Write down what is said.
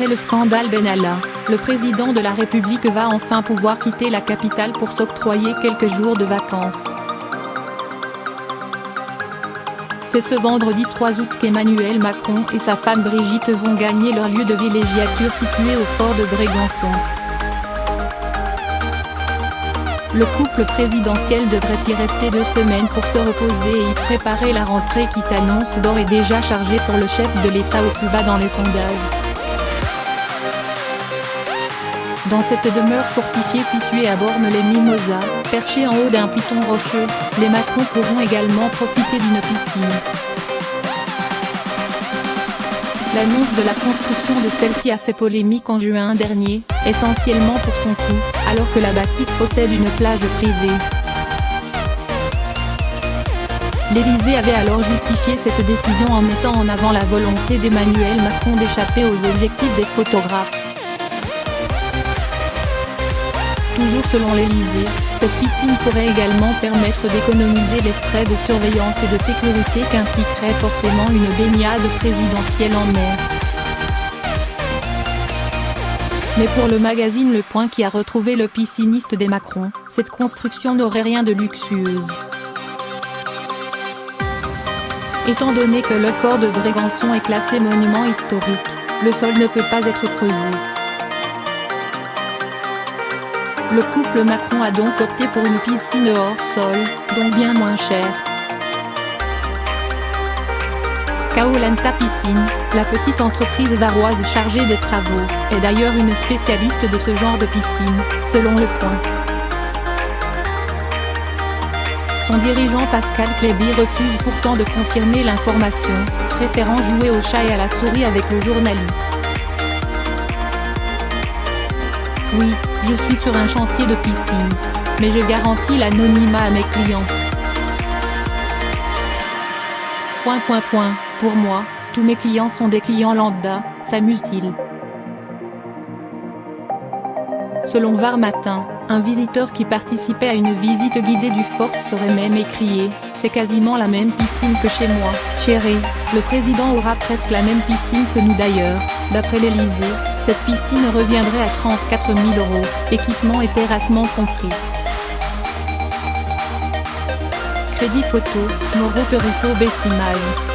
Après le scandale Benalla, le président de la République va enfin pouvoir quitter la capitale pour s'octroyer quelques jours de vacances. C'est ce vendredi 3 août qu'Emmanuel Macron et sa femme Brigitte vont gagner leur lieu de villégiature situé au fort de Brégançon. Le couple présidentiel devrait y rester 2 semaines pour se reposer et y préparer la rentrée qui s'annonce d'ores et déjà chargée pour le chef de l'État au plus bas dans les sondages. Dans cette demeure fortifiée située à Bormes-les-Mimosas, perchée en haut d'un piton rocheux, les Macron pourront également profiter d'une piscine. L'annonce de la construction de celle-ci a fait polémique en juin dernier, essentiellement pour son coût, alors que la bâtisse possède une plage privée. L'Élysée avait alors justifié cette décision en mettant en avant la volonté d'Emmanuel Macron d'échapper aux objectifs des photographes. Toujours selon l'Élysée, cette piscine pourrait également permettre d'économiser les frais de surveillance et de sécurité qu'impliquerait forcément une baignade présidentielle en mer. Mais pour le magazine Le Point qui a retrouvé le pisciniste des Macron, cette construction n'aurait rien de luxueuse. Étant donné que le fort de Brégançon est classé monument historique, le sol ne peut pas être creusé. Le couple Macron a donc opté pour une piscine hors sol, donc bien moins chère. Kaolanta Piscine, la petite entreprise varoise chargée des travaux, est d'ailleurs une spécialiste de ce genre de piscine, selon Le Point. Son dirigeant Pascal Cléby refuse pourtant de confirmer l'information, préférant jouer au chat et à la souris avec le journaliste. Oui, je suis sur un chantier de piscine, mais je garantis l'anonymat à mes clients. Pour moi, tous mes clients sont des clients lambda, s'amuse-t-il. Selon Var Matin, un visiteur qui participait à une visite guidée du fort serait même écrié « C'est quasiment la même piscine que chez moi, chérie, le président aura presque la même piscine que nous d'ailleurs ». D'après l'Élysée, cette piscine reviendrait à 34 000 €, équipement et terrassement compris. Crédit photo, Moreau Peruso Best Image.